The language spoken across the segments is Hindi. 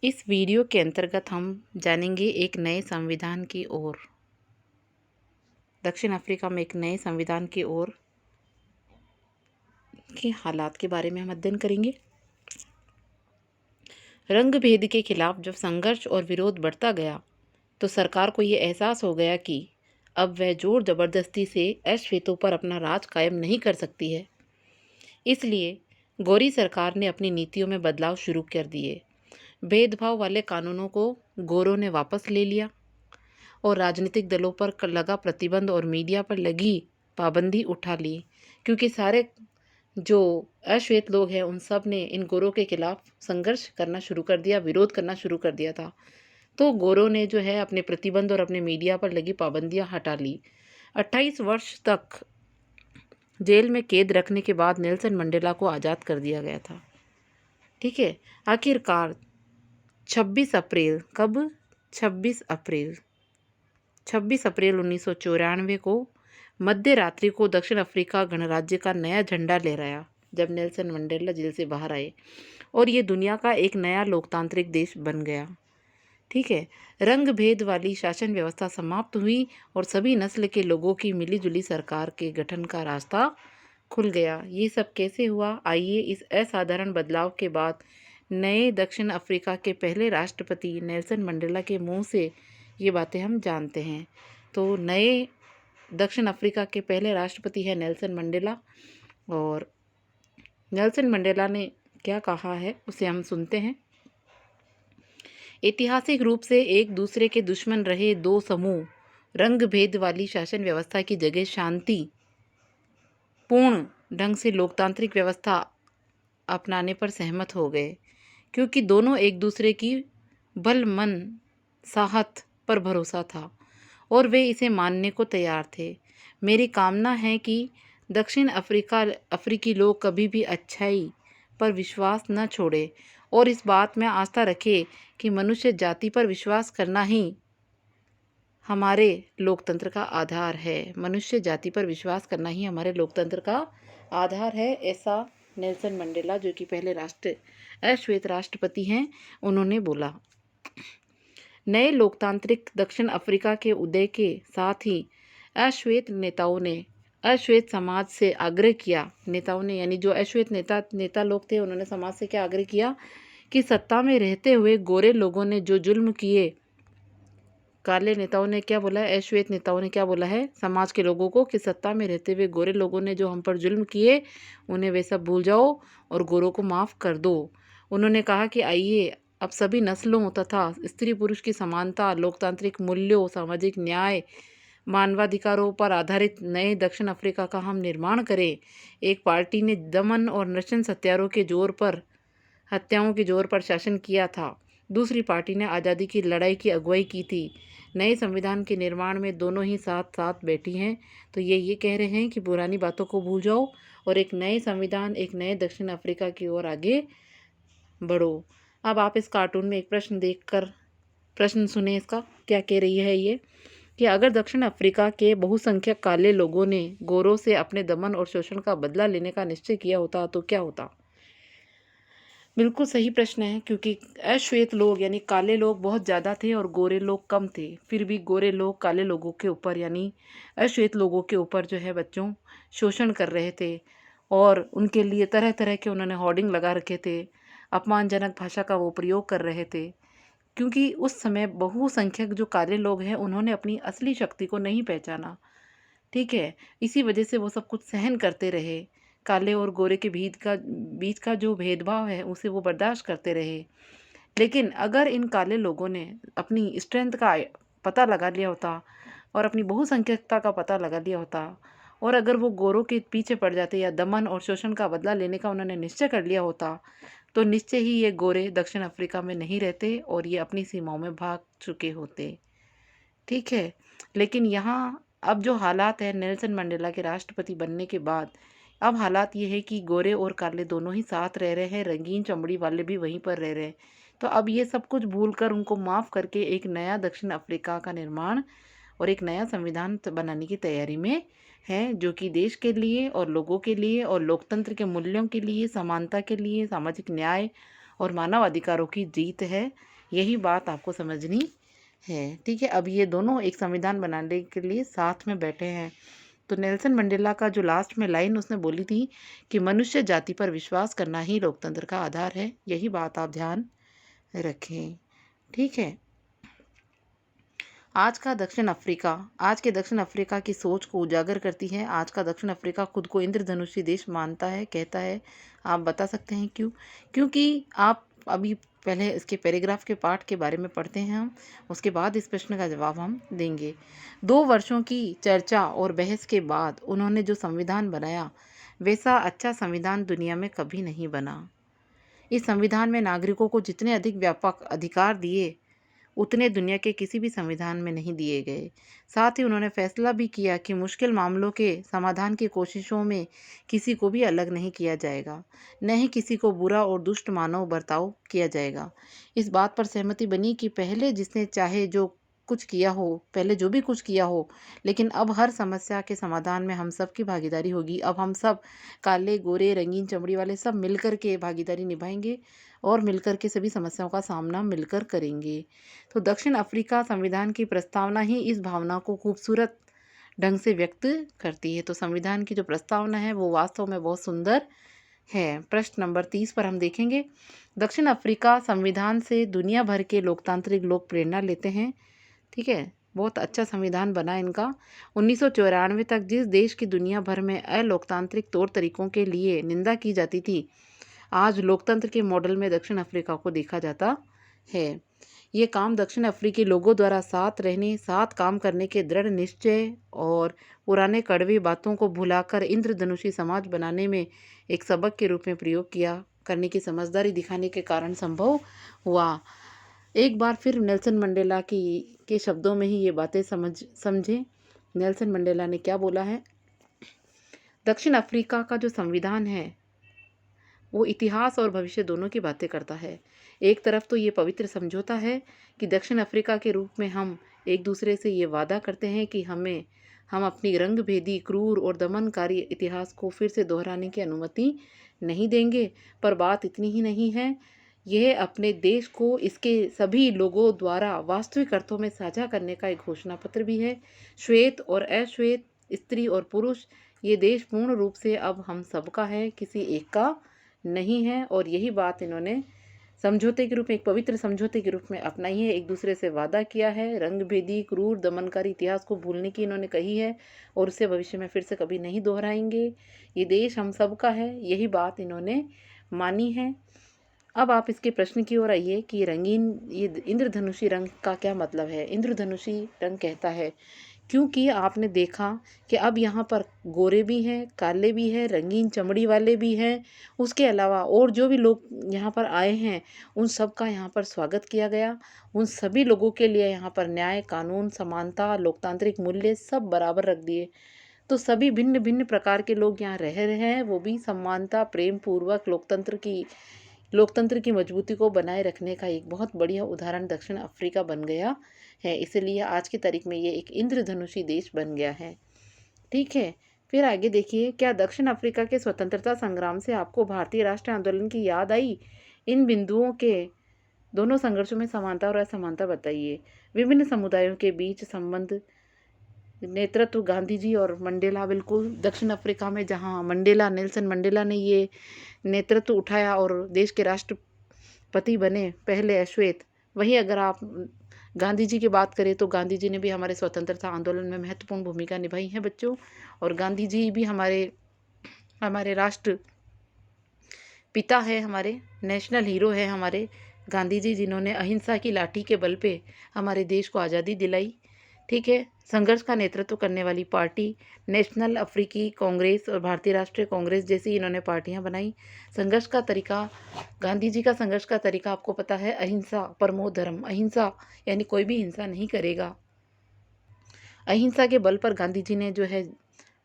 इस वीडियो के अंतर्गत हम जानेंगे एक नए संविधान की ओर। दक्षिण अफ्रीका में एक नए संविधान की ओर के हालात के बारे में हम अध्ययन करेंगे। रंग भेद के खिलाफ जब संघर्ष और विरोध बढ़ता गया तो सरकार को ये एहसास हो गया कि अब वह जोर जबरदस्ती से अश्वेतों पर अपना राज कायम नहीं कर सकती है। इसलिए गौरी सरकार ने अपनी नीतियों में बदलाव शुरू कर दिए। भेदभाव वाले कानूनों को गोरों ने वापस ले लिया और राजनीतिक दलों पर लगा प्रतिबंध और मीडिया पर लगी पाबंदी उठा ली, क्योंकि सारे जो अश्वेत लोग हैं उन सब ने इन गोरों के खिलाफ संघर्ष करना शुरू कर दिया, विरोध करना शुरू कर दिया था। तो गोरों ने जो है अपने प्रतिबंध और अपने मीडिया पर लगी पाबंदियां हटा ली। 28 वर्ष तक जेल में कैद रखने के बाद नेल्सन मंडेला को आज़ाद कर दिया गया था। ठीक है, आखिरकार 26 अप्रैल कब 26 अप्रैल 1994 को मध्य रात्रि को दक्षिण अफ्रीका गणराज्य का नया झंडा लहराया जब नेल्सन मंडेला जेल से बाहर आए और ये दुनिया का एक नया लोकतांत्रिक देश बन गया। ठीक है, रंग भेद वाली शासन व्यवस्था समाप्त हुई और सभी नस्ल के लोगों की मिलीजुली सरकार के गठन का रास्ता खुल गया। ये सब कैसे हुआ? आइए इस असाधारण बदलाव के बाद नए दक्षिण अफ्रीका के पहले राष्ट्रपति नेल्सन मंडेला के मुंह से ये बातें हम जानते हैं। तो नए दक्षिण अफ्रीका के पहले राष्ट्रपति है नेल्सन मंडेला, और नेल्सन मंडेला ने क्या कहा है उसे हम सुनते हैं। ऐतिहासिक रूप से एक दूसरे के दुश्मन रहे दो समूह रंग भेद वाली शासन व्यवस्था की जगह शांति पूर्ण ढंग से लोकतांत्रिक व्यवस्था अपनाने पर सहमत हो गए, क्योंकि दोनों एक दूसरे की बल मन साहत पर भरोसा था और वे इसे मानने को तैयार थे। मेरी कामना है कि दक्षिण अफ्रीकी लोग कभी भी अच्छाई पर विश्वास न छोड़े और इस बात में आस्था रखें कि मनुष्य जाति पर विश्वास करना ही हमारे लोकतंत्र का आधार है। मनुष्य जाति पर विश्वास करना ही हमारे लोकतंत्र का आधार है, ऐसा नेल्सन मंडेला, जो कि पहले अश्वेत राष्ट्रपति हैं, उन्होंने बोला। नए लोकतांत्रिक दक्षिण अफ्रीका के उदय के साथ ही अश्वेत नेताओं ने अश्वेत समाज से आग्रह किया, यानी जो अश्वेत नेता लोग थे, उन्होंने समाज से क्या आग्रह किया कि सत्ता में रहते हुए गोरे लोगों ने जो जुल्म किए, काले नेताओं ने क्या बोला है, अश्वेत नेताओं ने क्या बोला है समाज के लोगों को कि सत्ता में रहते हुए गोरे लोगों ने जो हम पर जुल्म किए उन्हें वे सब भूल जाओ और गोरों को माफ़ कर दो। उन्होंने कहा कि आइए अब सभी नस्लों तथा स्त्री पुरुष की समानता, लोकतांत्रिक मूल्यों, सामाजिक न्याय, मानवाधिकारों पर आधारित नए दक्षिण अफ्रीका का हम निर्माण करें। एक पार्टी ने दमन और नृशंस हत्याओं के जोर पर शासन किया था, दूसरी पार्टी ने आज़ादी की लड़ाई की अगुवाई की थी। नए संविधान के निर्माण में दोनों ही साथ साथ बैठी हैं। तो ये कह रहे हैं कि पुरानी बातों को भूल जाओ और एक नए संविधान, एक नए दक्षिण अफ्रीका की ओर आगे बढ़ो। अब आप इस कार्टून में एक प्रश्न देखकर प्रश्न सुने, इसका क्या कह रही है ये कि अगर दक्षिण अफ्रीका के बहुसंख्यक काले लोगों ने गोरों से अपने दमन और शोषण का बदला लेने का निश्चय किया होता तो क्या होता? बिल्कुल सही प्रश्न है, क्योंकि अश्वेत लोग यानी काले लोग बहुत ज़्यादा थे और गोरे लोग कम थे। फिर भी गोरे लोग काले लोगों के ऊपर यानी अश्वेत लोगों के ऊपर जो है बच्चों शोषण कर रहे थे और उनके लिए तरह तरह के उन्होंने होर्डिंग लगा रखे थे, अपमानजनक भाषा का वो प्रयोग कर रहे थे, क्योंकि उस समय बहुसंख्यक जो काले लोग हैं उन्होंने अपनी असली शक्ति को नहीं पहचाना। ठीक है, इसी वजह से वो सब कुछ सहन करते रहे। काले और गोरे के बीच का जो भेदभाव है उसे वो बर्दाश्त करते रहे। लेकिन अगर इन काले लोगों ने अपनी स्ट्रेंथ का पता लगा लिया होता और अपनी बहुसंख्यकता का पता लगा लिया होता और अगर वो गोरों के पीछे पड़ जाते या दमन और शोषण का बदला लेने का उन्होंने निश्चय कर लिया होता, तो निश्चय ही ये गोरे दक्षिण अफ्रीका में नहीं रहते और ये अपनी सीमाओं में भाग चुके होते। ठीक है, लेकिन यहाँ अब जो हालात है नेल्सन मंडेला के राष्ट्रपति बनने के बाद, अब हालात ये है कि गोरे और काले दोनों ही साथ रह रहे हैं, रंगीन चमड़ी वाले भी वहीं पर रह रहे हैं। तो अब ये सब कुछ भूलकर उनको माफ़ करके एक नया दक्षिण अफ्रीका का निर्माण और एक नया संविधान बनाने की तैयारी में है, जो कि देश के लिए और लोगों के लिए और लोकतंत्र के मूल्यों के लिए, समानता के लिए, सामाजिक न्याय और मानव अधिकारों की जीत है। यही बात आपको समझनी है। ठीक है, अब ये दोनों एक संविधान बनाने के लिए साथ में बैठे हैं। तो नेल्सन मंडेला का जो लास्ट में लाइन उसने बोली थी कि मनुष्य जाति पर विश्वास करना ही लोकतंत्र का आधार है, यही बात आप ध्यान रखें। ठीक है, आज के दक्षिण अफ्रीका की सोच को उजागर करती है। आज का दक्षिण अफ्रीका खुद को इंद्रधनुषी देश मानता है, कहता है। आप बता सकते हैं क्यों? क्योंकि आप अभी पहले इसके पैराग्राफ के पार्ट के बारे में पढ़ते हैं हम, उसके बाद इस प्रश्न का जवाब हम देंगे। 2 वर्षों की चर्चा और बहस के बाद उन्होंने जो संविधान बनाया, वैसा अच्छा संविधान दुनिया में कभी नहीं बना। इस संविधान में नागरिकों को जितने अधिक व्यापक अधिकार दिए, उतने दुनिया के किसी भी संविधान में नहीं दिए गए। साथ ही उन्होंने फैसला भी किया कि मुश्किल मामलों के समाधान की कोशिशों में किसी को भी अलग नहीं किया जाएगा, न ही किसी को बुरा और दुष्ट मानव बर्ताव किया जाएगा। इस बात पर सहमति बनी कि पहले जो भी कुछ किया हो, लेकिन अब हर समस्या के समाधान में हम सब की भागीदारी होगी। अब हम सब, काले गोरे रंगीन चमड़ी वाले, सब मिलकर के भागीदारी निभाएंगे और मिलकर के सभी समस्याओं का सामना मिलकर करेंगे। तो दक्षिण अफ्रीका संविधान की प्रस्तावना ही इस भावना को खूबसूरत ढंग से व्यक्त करती है। तो संविधान की जो प्रस्तावना है वो वास्तव में बहुत सुंदर है। प्रश्न नंबर 30 पर हम देखेंगे, दक्षिण अफ्रीका संविधान से दुनिया भर के लोकतांत्रिक लोग प्रेरणा लेते हैं। ठीक है, बहुत अच्छा संविधान बना इनका। 1994 तक जिस देश की दुनिया भर में अलोकतांत्रिक तौर तरीकों के लिए निंदा की जाती थी, आज लोकतंत्र के मॉडल में दक्षिण अफ्रीका को देखा जाता है। ये काम दक्षिण अफ्रीकी लोगों द्वारा साथ रहने, साथ काम करने के दृढ़ निश्चय और पुराने कड़वी बातों को भुलाकर इंद्रधनुषी समाज बनाने में एक सबक के रूप में प्रयोग करने की समझदारी दिखाने के कारण संभव हुआ। एक बार फिर नेल्सन मंडेला के शब्दों में ही ये बातें समझें। नेल्सन मंडेला ने क्या बोला है? दक्षिण अफ्रीका का जो संविधान है वो इतिहास और भविष्य दोनों की बातें करता है। एक तरफ तो ये पवित्र समझौता है कि दक्षिण अफ्रीका के रूप में हम एक दूसरे से ये वादा करते हैं कि हम अपनी रंगभेदी, क्रूर और दमनकारी इतिहास को फिर से दोहराने की अनुमति नहीं देंगे। पर बात इतनी ही नहीं है, यह अपने देश को इसके सभी लोगों द्वारा वास्तविक अर्थों में साझा करने का एक घोषणा पत्र भी है। श्वेत और अश्वेत, स्त्री और पुरुष, ये देश पूर्ण रूप से अब हम सबका है, किसी एक का नहीं है। और यही बात इन्होंने समझौते के रूप में, एक पवित्र समझौते के रूप में अपनाई है, एक दूसरे से वादा किया है। रंगभेदी, क्रूर, दमनकारी इतिहास को भूलने की इन्होंने कही है और उसे भविष्य में फिर से कभी नहीं दोहराएंगे। ये देश हम सबका है, यही बात इन्होंने मानी है। अब आप इसके प्रश्न की ओर आइए कि ये इंद्रधनुषी रंग का क्या मतलब है। इंद्रधनुषी रंग कहता है क्योंकि आपने देखा कि अब यहाँ पर गोरे भी हैं, काले भी हैं, रंगीन चमड़ी वाले भी हैं, उसके अलावा और जो भी लोग यहाँ पर आए हैं उन सब का यहाँ पर स्वागत किया गया। उन सभी लोगों के लिए यहाँ पर न्याय, कानून, समानता, लोकतांत्रिक मूल्य सब बराबर रख दिए। तो सभी भिन्न भिन्न प्रकार के लोग यहाँ रह रहे हैं, वो भी समानता, प्रेम पूर्वक लोकतंत्र की मजबूती को बनाए रखने का एक बहुत बढ़िया उदाहरण दक्षिण अफ्रीका बन गया है। इसलिए आज की तारीख में ये एक इंद्रधनुषी देश बन गया है। ठीक है, फिर आगे देखिए, क्या दक्षिण अफ्रीका के स्वतंत्रता संग्राम से आपको भारतीय राष्ट्रीय आंदोलन की याद आई? इन बिंदुओं के दोनों संघर्षों में समानता और असमानता बताइए। विभिन्न समुदायों के बीच संबंध, नेतृत्व गांधी जी और मंडेला। बिल्कुल, दक्षिण अफ्रीका में जहाँ नेल्सन मंडेला ने ये नेतृत्व उठाया और देश के राष्ट्रपति बने पहले अश्वेत, वहीं अगर आप गांधी जी की बात करें तो गांधी जी ने भी हमारे स्वतंत्रता आंदोलन में महत्वपूर्ण भूमिका निभाई है बच्चों। और गांधी जी भी हमारे राष्ट्र पिता है, हमारे नेशनल हीरो है हमारे गांधी जी, जिन्होंने अहिंसा की लाठी के बल पे हमारे देश को आज़ादी दिलाई। ठीक है, संघर्ष का नेतृत्व करने वाली पार्टी नेशनल अफ्रीकी कांग्रेस और भारतीय राष्ट्रीय कांग्रेस जैसी इन्होंने पार्टियां बनाई। संघर्ष का तरीका, गांधी जी का संघर्ष का तरीका आपको पता है, अहिंसा परमो धर्म। अहिंसा यानी कोई भी हिंसा नहीं करेगा। अहिंसा के बल पर गांधी जी ने जो है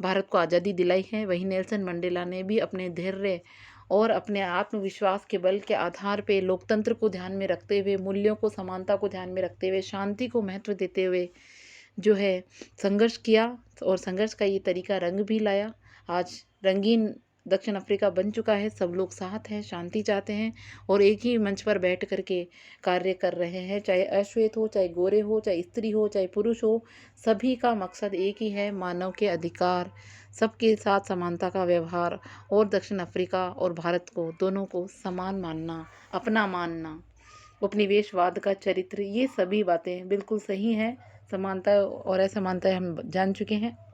भारत को आज़ादी दिलाई है। वहीं नेल्सन मंडेला ने भी अपने धैर्य और अपने आत्मविश्वास के बल के आधार पे लोकतंत्र को ध्यान में रखते हुए, मूल्यों को, समानता को ध्यान में रखते हुए, शांति को महत्व देते हुए जो है संघर्ष किया और संघर्ष का ये तरीका रंग भी लाया। आज रंगीन दक्षिण अफ्रीका बन चुका है, सब लोग साथ हैं, शांति चाहते हैं और एक ही मंच पर बैठ कर के कार्य कर रहे हैं। चाहे अश्वेत हो, चाहे गोरे हो, चाहे स्त्री हो, चाहे पुरुष हो, सभी का मकसद एक ही है, मानव के अधिकार, सबके साथ समानता का व्यवहार और दक्षिण अफ्रीका और भारत को दोनों को समान मानना, अपना मानना, उपनिवेशवाद का चरित्र, ये सभी बातें बिल्कुल सही हैं। समानता और असमानता हम जान चुके हैं।